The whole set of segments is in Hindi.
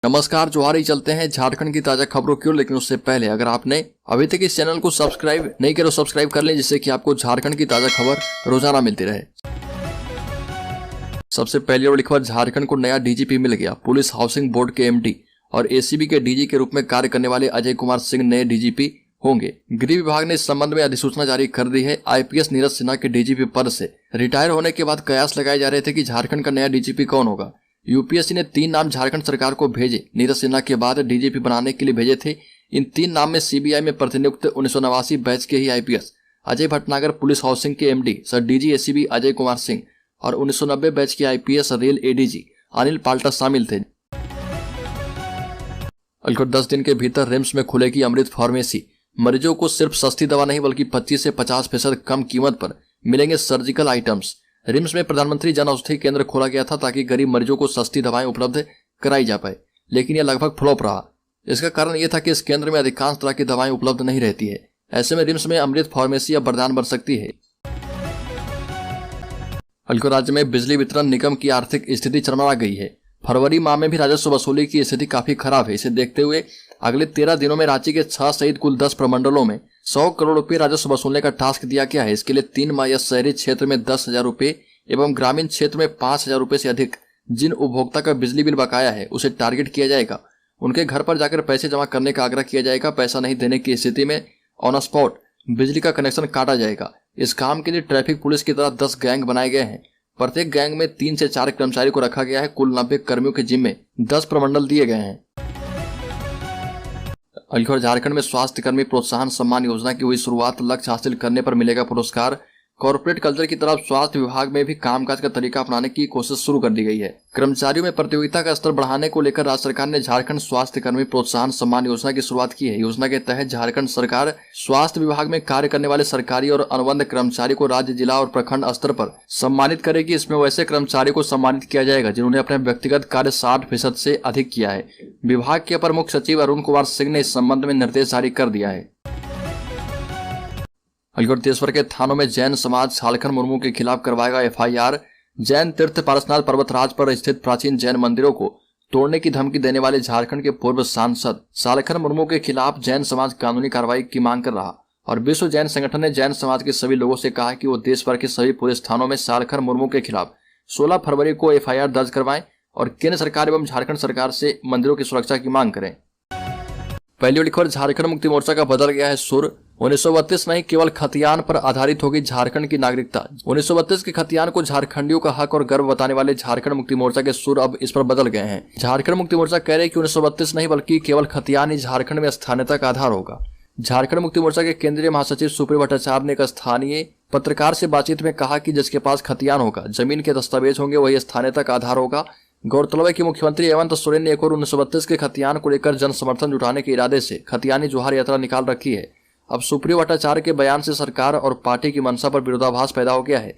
नमस्कार, जोहार ही चलते हैं झारखंड की ताजा खबरों की ओर। लेकिन उससे पहले अगर आपने अभी तक इस चैनल को सब्सक्राइब नहीं किया तो सब्सक्राइब कर लें, जिससे कि आपको झारखंड की ताजा खबर रोजाना मिलती रहे। सबसे पहली बड़ी खबर, झारखंड को नया डीजीपी मिल गया। पुलिस हाउसिंग बोर्ड के एमडी और एसीबी के डीजी के रूप में कार्य करने वाले अजय कुमार सिंह नए डीजीपी होंगे। गृह विभाग ने इस संबंध में अधिसूचना जारी कर दी है। आईपीएस नीरज सिन्हा के डीजीपी पद से रिटायर होने के बाद कयास लगाए जा रहे थे कि झारखंड का नया डीजीपी कौन होगा। यूपीएससी ने 3 नाम झारखंड सरकार को भेजे। नीरज सिन्हा के बाद डीजीपी बनाने के लिए भेजे थे। इन 3 नाम में सीबीआई में प्रतिनियुक्त 1989 बैच के ही IPS Ajay Bhatnagar, police housing के MD sir DG ACB Ajay Kumar Singh और 1990 बैच के IPS rail ADG Anil Palta शामिल थे। 10 दिन के भीतर रिम्स में खुलेगी अमृत फार्मेसी। मरीजों को सिर्फ सस्ती दवा नहीं बल्कि 25 से 50% कम कीमत पर मिलेंगे सर्जिकल आइटम्स। रिम्स में प्रधानमंत्री जन औषधि केंद्र खोला गया था ताकि गरीब मरीजों को सस्ती दवाएं उपलब्ध कराई जा पाए, लेकिन यह लगभग फ्लॉप रहा। इसका कारण यह था कि इस केंद्र में अधिकांश तरह की दवाएं उपलब्ध नहीं रहती है। ऐसे में रिम्स में अमृत फार्मेसी अब वरदान बन सकती है। राज्य में बिजली वितरण निगम की आर्थिक स्थिति चरमरा गई है। फरवरी माह में भी राजस्व वसूली की स्थिति काफी खराब है। इसे देखते हुए अगले 13 दिनों में रांची के 6 सहित कुल 10 प्रमंडलों में 100 करोड़ रुपए राजस्व वसूलने का टास्क दिया गया है। इसके लिए 3 माह या शहरी क्षेत्र में 10,000 रुपए एवं ग्रामीण क्षेत्र में 5,000 रुपए से अधिक जिन उपभोक्ता का बिजली बिल बकाया है उसे टारगेट किया जाएगा। उनके घर पर जाकर पैसे जमा करने का आग्रह किया जाएगा। पैसा नहीं देने की स्थिति में ऑन स्पॉट बिजली का कनेक्शन काटा जाएगा। इस काम के लिए ट्रैफिक पुलिस की तरह 10 गैंग बनाए गए हैं। प्रत्येक गैंग में 3 से 4 कर्मचारी को रखा गया है। कुल 90 कर्मियों के जिम्मे 10 प्रमंडल दिए गए हैं। झारखंड में स्वास्थ्य कर्मी प्रोत्साहन सम्मान योजना की हुई शुरुआत। लक्ष्य हासिल करने पर मिलेगा पुरस्कार। कॉर्पोरेट कल्चर की तरफ स्वास्थ्य विभाग में भी कामकाज का तरीका अपनाने की कोशिश शुरू कर दी गई है। कर्मचारियों में प्रतियोगिता का स्तर बढ़ाने को लेकर राज्य सरकार ने झारखंड स्वास्थ्य कर्मी प्रोत्साहन सम्मान योजना की शुरुआत की है। योजना के तहत झारखंड सरकार स्वास्थ्य विभाग में कार्य करने वाले सरकारी और अनुबंध कर्मचारी को राज्य, जिला और प्रखंड स्तर पर सम्मानित करेगी। इसमें वैसे कर्मचारी को सम्मानित किया जाएगा जिन्होंने अपने व्यक्तिगत कार्य 60% से अधिक किया है। विभाग के अपर मुख्य सचिव अरुण कुमार सिंह ने इस संबंध में निर्देश जारी कर दिया है। देश भर के थानों में जैन समाज सालखन मुर्मू के खिलाफ करवाएगा एफआईआर। जैन तीर्थ पारसनाथ पर्वतराज पर स्थित प्राचीन जैन मंदिरों को तोड़ने की धमकी देने वाले झारखंड के पूर्व सांसद सालखन मुर्मू के खिलाफ जैन समाज कानूनी कार्रवाई की मांग कर रहा और विश्व जैन संगठन ने जैन समाज के सभी लोगों से कहा कि वो देश भर के सभी पुलिस थानों में सालखन मुर्मू के खिलाफ 16 फरवरी को एफआईआर दर्ज करवाएं और केंद्र सरकार एवं झारखंड सरकार से मंदिरों की सुरक्षा की मांग करें। पहली बड़ी खबर, झारखंड मुक्ति मोर्चा का बदल गया है सुर। 1932 नहीं, केवल खतियान पर आधारित होगी झारखंड की नागरिकता। 1932 के खतियान को झारखंडियों का हक और गर्व बताने वाले झारखंड मुक्ति मोर्चा के सुर अब इस पर बदल गए हैं। झारखंड मुक्ति मोर्चा कह रहे हैं कि 1932 नहीं बल्कि केवल खतियान ही झारखंड में स्थानीयता का आधार होगा। झारखंड मुक्ति मोर्चा के केंद्रीय महासचिव सुप्रियो भट्टाचार्य ने एक स्थानीय पत्रकार से बातचीत में कहा कि जिसके पास खतियान होगा, जमीन के दस्तावेज होंगे, वही स्थानीयता का आधार होगा। गौरतलब है कि मुख्यमंत्री हेमंत सोरेन ने एक और 1932 के खतियान को लेकर जन समर्थन जुटाने के इरादे से खतियानी जोहार यात्रा निकाल रखी है। अब सुप्रियो भट्टाचार्य के बयान से सरकार और पार्टी की मंशा पर विरोधाभास पैदा हो गया है।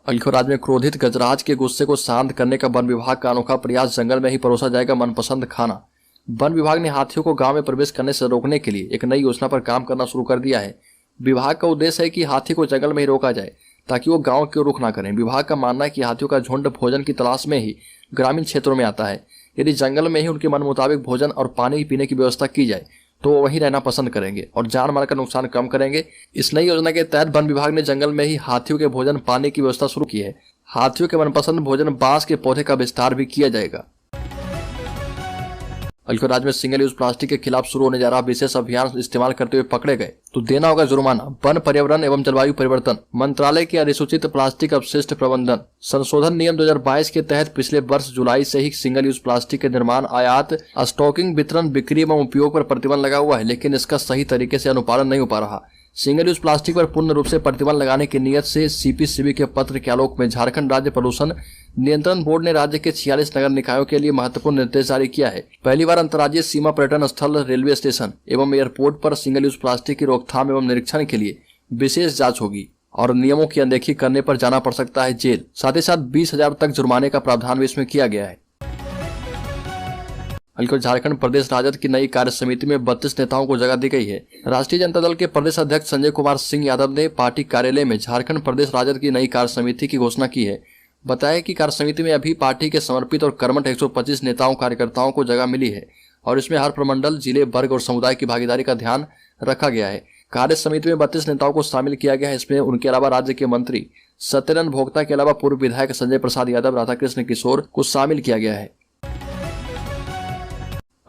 राज्य में क्रोधित गजराज के गुस्से को शांत करने का वन विभाग का अनोखा प्रयास। जंगल में ही परोसा जाएगा मनपसंद खाना। वन विभाग ने हाथियों को गांव में प्रवेश करने से रोकने के लिए एक नई योजना पर काम करना शुरू कर दिया है। विभाग का उद्देश्य है कि हाथी को जंगल में ही रोका जाए ताकि वो गांव की ओर रुख ना करें। विभाग का मानना है कि हाथियों का झुंड भोजन की तलाश में ही ग्रामीण क्षेत्रों में आता है। यदि जंगल में ही उनके मन मुताबिक भोजन और पानी पीने की व्यवस्था की जाए तो वो वहीं रहना पसंद करेंगे और जान माल का नुकसान कम करेंगे। इस नई योजना के तहत वन विभाग ने जंगल में ही हाथियों के भोजन पानी की व्यवस्था शुरू की है। हाथियों के मनपसंद भोजन बांस के पौधे का विस्तार भी किया जाएगा। राज्य में सिंगल यूज प्लास्टिक के खिलाफ शुरू होने जा रहा विशेष अभियान इस्तेमाल करते हुए पकड़े गए तो देना होगा जुर्माना। वन, पर्यावरण एवं जलवायु परिवर्तन मंत्रालय के अधिसूचित प्लास्टिक अपशिष्ट प्रबंधन संशोधन नियम 2022 के तहत पिछले वर्ष जुलाई से ही सिंगल यूज प्लास्टिक के निर्माण, आयात, स्टॉकिंग, वितरण, बिक्री एवं उपयोग पर प्रतिबंध लगा हुआ है, लेकिन इसका सही तरीके से अनुपालन नहीं हो पा रहा। सिंगल यूज प्लास्टिक पर पूर्ण रूप से प्रतिबंध लगाने की नियत से सीपीसीबी के पत्र के आलोक में झारखंड राज्य प्रदूषण नियंत्रण बोर्ड ने राज्य के 46 नगर निकायों के लिए महत्वपूर्ण निर्देश जारी किया है। पहली बार अंतर्राज्यीय सीमा पर्यटन स्थल, रेलवे स्टेशन एवं एयरपोर्ट पर सिंगल यूज प्लास्टिक की रोकथाम एवं निरीक्षण के लिए विशेष जांच होगी और नियमों की अनदेखी करने पर जाना पड़ सकता है जेल। साथ ही साथ 20,000 तक जुर्माने का प्रावधान भी इसमें किया गया है। झारखंड प्रदेश राजद की नई कार्य समिति में 32 नेताओं को जगह दी गई है। राष्ट्रीय जनता दल के प्रदेश अध्यक्ष संजय कुमार सिंह यादव ने पार्टी कार्यालय में झारखंड प्रदेश राजद की नई कार्य समिति की घोषणा की है। बताया कि कार्य समिति में अभी पार्टी के समर्पित और कर्मठ 125 नेताओं कार्यकर्ताओं को जगह मिली है और इसमें हर प्रमंडल, जिले, वर्ग और समुदाय की भागीदारी का ध्यान रखा गया है। कार्य समिति में 32 नेताओं को शामिल किया गया है। इसमें उनके अलावा राज्य के मंत्री सत्येंद्र भोक्ता के अलावा पूर्व विधायक संजय प्रसाद यादव, राधाकृष्ण किशोर को शामिल किया गया है।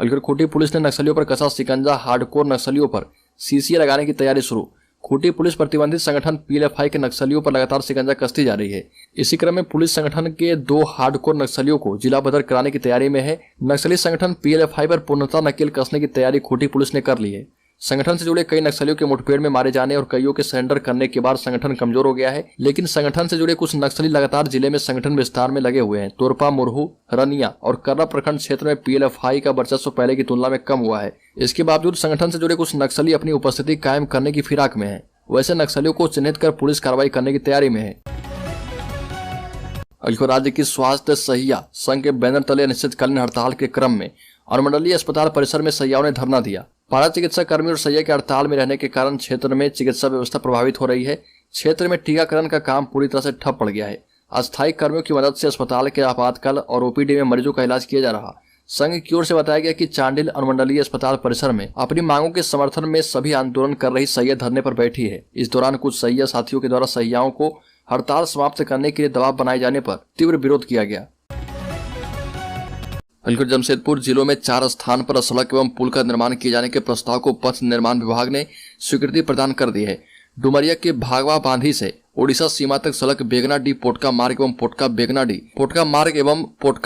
अलीगढ़ खूंटी पुलिस ने नक्सलियों पर कसा शिकंजा, हार्डकोर नक्सलियों पर सीसीए लगाने की तैयारी शुरू। खूंटी पुलिस प्रतिबंधित संगठन पीएलएफआई के नक्सलियों पर लगातार शिकंजा कसती जा रही है। इसी क्रम में पुलिस संगठन के 2 हार्डकोर नक्सलियों को जिला बदर कराने की तैयारी में है। नक्सली संगठन पीएलएफआई पर पूर्णतः नकेल कसने की तैयारी खूंटी पुलिस ने कर ली है। संगठन से जुड़े कई नक्सलियों के मुठभेड़ में मारे जाने और कईयों के सरेंडर करने के बाद संगठन कमजोर हो गया है, लेकिन संगठन से जुड़े कुछ नक्सली लगातार जिले में संगठन विस्तार में लगे हुए हैं। तोरपा, मुरहू, रनिया और कर्रा प्रखंड क्षेत्र में पीएलएफआई का वर्चस्व पहले की तुलना में कम हुआ है। इसके बावजूद संगठन से जुड़े कुछ नक्सली अपनी उपस्थिति कायम करने की फिराक में है। वैसे नक्सलियों को चिन्हित कर पुलिस कार्रवाई करने की तैयारी में है। अलीगढ़ राज्य की स्वास्थ्य सहिया संघ के बैनर तले अनिश्चितकालीन हड़ताल के क्रम में अनुमंडलीय अस्पताल परिसर में सहियाओं ने धरना दिया। पारा चिकित्सा कर्मी और सहिया के हड़ताल में रहने के कारण क्षेत्र में चिकित्सा व्यवस्था प्रभावित हो रही है। क्षेत्र में टीकाकरण का काम पूरी तरह से ठप पड़ गया है। अस्थायी कर्मियों की मदद से अस्पताल के आपातकाल और ओपीडी में मरीजों का इलाज किया जा रहा। संघ की ओर से बताया गया कि चांडिल अनुमंडलीय अस्पताल परिसर में अपनी मांगों के समर्थन में सभी आंदोलन कर रही सहिया धरने पर बैठी है। इस दौरान कुछ सहिया साथियों के द्वारा सहियाओं को हड़ताल समाप्त करने के लिए दबाव बनाए जाने पर तीव्र विरोध किया गया। अलीगढ़ जमशेदपुर जिलों में 4 स्थान पर सड़क एवं पुल का निर्माण किए जाने के प्रस्ताव को पथ निर्माण विभाग ने स्वीकृति प्रदान कर दी है। डुमरिया के भागवा बांधी से ओडिशा सीमा तक सड़क बेगनाडी पोटका मार्ग एवं पोटका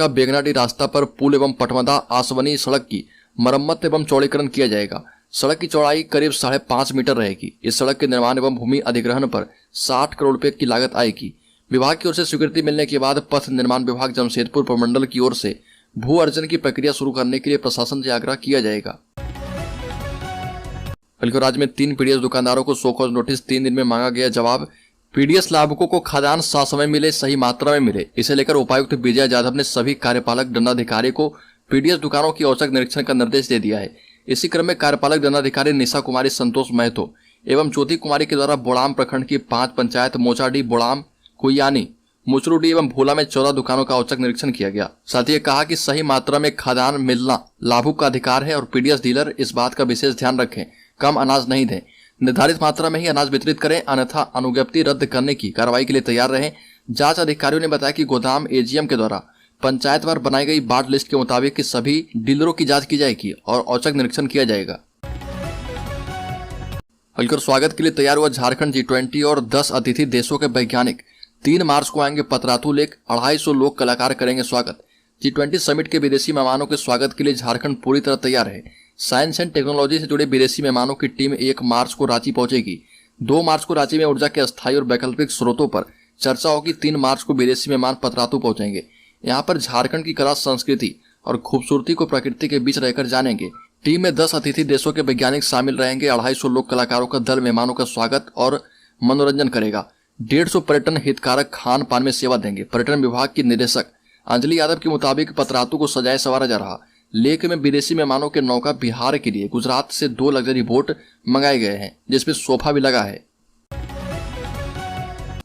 बेगनाडी रास्ता पर पुल एवं पटमदा आसवनी सड़क की मरम्मत एवं चौड़ीकरण किया जाएगा। सड़क की चौड़ाई करीब 5.5 मीटर रहेगी। इस सड़क के निर्माण एवं भूमि अधिग्रहण पर 60 करोड़ रुपए की लागत आएगी। विभाग की ओर से स्वीकृति मिलने के बाद पथ निर्माण विभाग जमशेदपुर प्रमंडल की ओर से भू अर्जन की प्रक्रिया शुरू करने के लिए प्रशासन से आग्रह किया जाएगा। अलीगढ़ राज्य में 3 पीडीएस दुकानदारों को शो कॉज नोटिस, 3 दिन में मांगा गया जवाब। पीडीएस लाभुकों को खाद्यान्न ससमय मिले, सही मात्रा में मिले, इसे लेकर उपायुक्त विजय यादव ने सभी कार्यपालक दंडाधिकारी को पीडीएस दुकानों की औचक निरीक्षण का निर्देश दे दिया है। इसी क्रम में कार्यपालक दंडाधिकारी निशा कुमारी, संतोष महतो एवं ज्योति कुमारी के द्वारा बोड़ाम प्रखंड की 5 पंचायत मोचाडी, बोड़ाम, कुयानी, मुचरुडी एवं भोला में 14 दुकानों का औचक निरीक्षण किया गया। साथ ही कहा कि सही मात्रा में खाद्यान्न मिलना लाभुक का अधिकार है और पीडीएस डीलर इस बात का विशेष ध्यान रखें, कम अनाज नहीं दें, निर्धारित मात्रा में ही अनाज वितरित करें, अन्यथा अनुज्ञप्ति रद्द करने की कार्रवाई के लिए तैयार रहें। जांच अधिकारियों ने बताया कि गोदाम एजीएम के द्वारा पंचायतवार बनाई गई बाट लिस्ट के मुताबिक कि सभी डीलरों की जांच की जाएगी और औचक निरीक्षण किया जाएगा। अलीगढ़ स्वागत के लिए तैयार हुआ झारखंड G20 और 10 अतिथि देशों के वैज्ञानिक। 3 मार्च को आएंगे पतरातू लेक, 250 लोक कलाकार करेंगे स्वागत। G20 समिट के विदेशी मेहमानों के स्वागत के लिए झारखंड पूरी तरह तैयार है। साइंस एंड टेक्नोलॉजी से जुड़े विदेशी मेहमानों की टीम 1 मार्च को रांची पहुंचेगी। 2 मार्च को रांची में ऊर्जा के अस्थायी और वैकल्पिक स्रोतों पर चर्चा होगी। 3 मार्च को विदेशी मेहमान पतरातू पहुंचेंगे। यहाँ पर झारखंड की कला, संस्कृति और खूबसूरती को प्रकृति के बीच रहकर जानेंगे। टीम में 10 अतिथि देशों के वैज्ञानिक शामिल रहेंगे। 250 लोक कलाकारों का दल मेहमानों का स्वागत और मनोरंजन करेगा। 150 पर्यटन हितकारक खान पान में सेवा देंगे। पर्यटन विभाग की निदेशक अंजलि यादव के मुताबिक पतरातू को सजाया संवारा जा रहा। लेक में विदेशी मेहमानों के नौका बिहार के लिए गुजरात से 2 लग्जरी बोट मंगाए गए हैं, जिसमें सोफा भी लगा है।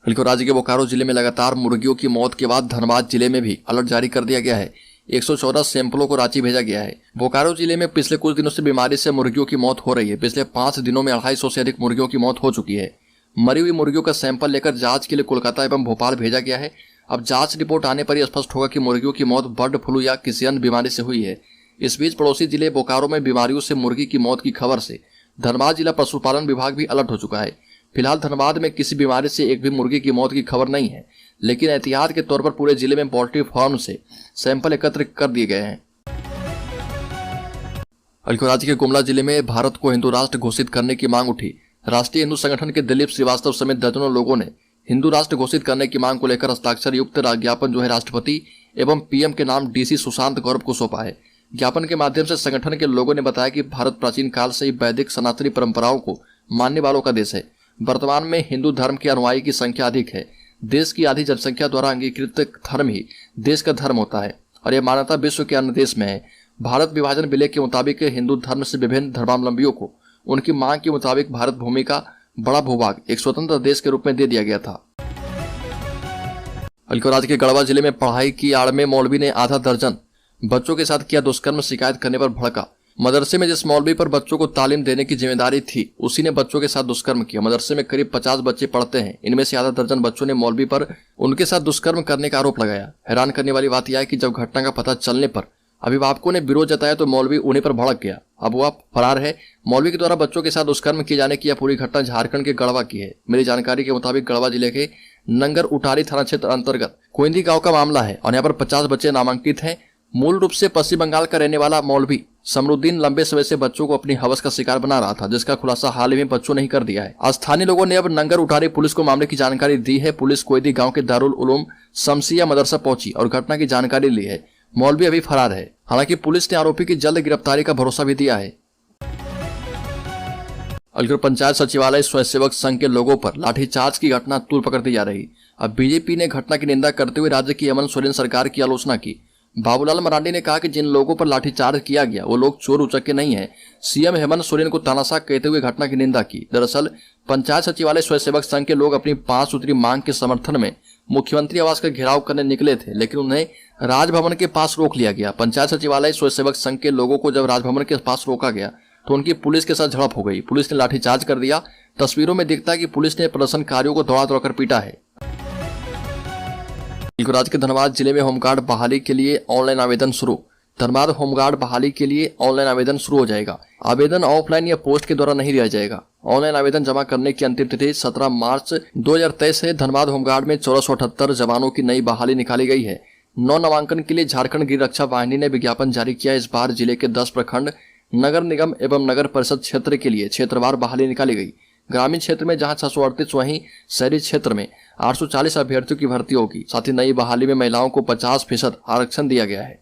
राज्य के बोकारो जिले में लगातार मुर्गियों की मौत के बाद धनबाद जिले में भी अलर्ट जारी कर दिया गया है। 114 सैंपलों को रांची भेजा गया है। बोकारो जिले में पिछले कुछ दिनों से बीमारी से मुर्गियों की मौत हो रही है। पिछले 5 दिनों में 250 से अधिक मुर्गियों की मौत हो चुकी है। मरी हुई मुर्गियों का सैंपल लेकर जांच के लिए कोलकाता एवं भोपाल भेजा गया है। अब जांच रिपोर्ट आने पर ही स्पष्ट होगा कि मुर्गियों की मौत बर्ड फ्लू या किसी अन्य बीमारी से हुई है। इस बीच पड़ोसी जिले बोकारो में बीमारियों से मुर्गी की मौत की खबर से धनबाद जिला पशुपालन विभाग भी अलर्ट हो चुका है। फिलहाल धनबाद में किसी बीमारी से एक भी मुर्गी की मौत की खबर नहीं है, लेकिन एहतियात के तौर पर पूरे जिले में पोल्ट्री फार्म से सैंपल एकत्र कर दिए गए हैं। अलीगढ़ राज्य के गुमला जिले में भारत को हिंदू राष्ट्र घोषित करने की मांग उठी। राष्ट्रीय हिंदू संगठन के दिलीप श्रीवास्तव समेत दर्जनों लोगों ने हिंदू राष्ट्र घोषित करने की मांग को लेकर हस्ताक्षर युक्त ज्ञापन जो है राष्ट्रपति एवं पीएम के नाम डीसी सुशांत गौरव को सौंपा है। ज्ञापन के माध्यम से संगठन के लोगों ने बताया कि भारत प्राचीन काल से ही वैदिक सनातनी परंपराओं को मानने वालों का देश है। वर्तमान में हिंदू धर्म के अनुयायी की संख्या अधिक है। देश की आधी जनसंख्या द्वारा अंगीकृत धर्म ही देश का धर्म होता है और यह मान्यता विश्व के अन्य देश में है। भारत विभाजन विलेख के मुताबिक हिंदू धर्म से विभिन्न धर्मावलंबियों को उनकी मांग के मुताबिक भारत भूमि का बड़ा भूभाग एक स्वतंत्र देश के रूप में दे दिया गया था। बल्कि राज्य के गढ़वा जिले में पढ़ाई की आड़ में मौलवी ने आधा दर्जन बच्चों के साथ किया दुष्कर्म। शिकायत करने पर भड़का। मदरसे में जिस मौलवी पर बच्चों को तालीम देने की जिम्मेदारी थी, उसी ने बच्चों के साथ दुष्कर्म किया। मदरसे में करीब 50 बच्चे पढ़ते हैं। इनमें से आधा दर्जन बच्चों ने मौलवी पर उनके साथ दुष्कर्म करने का आरोप लगाया। हैरान करने वाली बात यह है कि जब घटना का पता चलने पर अभिभावकों ने विरोध जताया तो मौलवी उन्हीं पर भड़क गया। अब वह फरार है। मौलवी के द्वारा बच्चों के साथ दुष्कर्म किए जाने की यह पूरी घटना झारखंड के गढ़वा की है। मेरी जानकारी के मुताबिक गढ़वा जिले के नंगर उटारी थाना क्षेत्र अंतर्गत कोइंदी गांव का मामला है और यहाँ पर 50 बच्चे नामांकित हैं। मूल रूप से पश्चिम बंगाल का रहने वाला मौलवी समरुद्दीन लंबे समय से बच्चों को अपनी हवस का शिकार बना रहा था, जिसका खुलासा हाल ही में बच्चों ने ही कर दिया है। स्थानीय लोगों ने अब नंगर उटारी पुलिस को मामले की जानकारी दी है। पुलिस कोइंदी गांव के दारुल उलूम शमसिया मदरसा पहुंची और घटना की जानकारी ली है। मौलवी अभी फरार है। हालांकि पुलिस ने आरोपी की जल्द गिरफ्तारी का भरोसा भी दिया है। अलगुर पंचायत सचिवालय स्वयंसेवक संघ के लोगों पर लाठीचार्ज की घटना तूल पकड़ती जा रही। अब बीजेपी ने घटना की निंदा करते हुए राज्य की हेमंत सोरेन सरकार की आलोचना की। बाबूलाल मरांडी ने कहा कि जिन लोगों पर लाठीचार्ज किया गया वो लोग चोर उचक्के नहीं हैं। सीएम हेमंत सोरेन को तानाशाह कहते हुए घटना की निंदा की। दरअसल पंचायत सचिवालय स्वयंसेवक संघ के लोग अपनी 5 सूत्री मांग के समर्थन में मुख्यमंत्री आवास का घेराव करने निकले थे, लेकिन उन्हें राजभवन के पास रोक लिया गया। पंचायत सचिवालय स्वयंसेवक संघ के लोगों को जब राजभवन के पास रोका गया तो उनकी पुलिस के साथ झड़प हो गई। पुलिस ने लाठीचार्ज कर दिया। तस्वीरों में दिखता है कि पुलिस ने प्रदर्शनकारियों को दौड़ा दौड़ाकर पीटा है। राज्य के धनबाद जिले में होमगार्ड बहाली के लिए ऑनलाइन आवेदन शुरू। धनबाद होमगार्ड बहाली के लिए ऑनलाइन आवेदन शुरू हो जाएगा। आवेदन ऑफलाइन या पोस्ट के द्वारा नहीं दिया जाएगा। ऑनलाइन आवेदन जमा करने की अंतिम तिथि 17 मार्च 2023 है। धनबाद होमगार्ड में 1478 जवानों की नई बहाली निकाली गई है। 9 नामांकन के लिए झारखंड गृह रक्षा वाहिनी ने विज्ञापन जारी किया। इस बार जिले के 10 प्रखंड, नगर निगम एवं नगर परिषद क्षेत्र के लिए क्षेत्रवार बहाली निकाली गई। ग्रामीण क्षेत्र में जहां 638, वहीं शहरी क्षेत्र में 840 अभ्यर्थियों की भर्ती होगी। साथ ही नई बहाली में महिलाओं को 50% आरक्षण दिया गया है।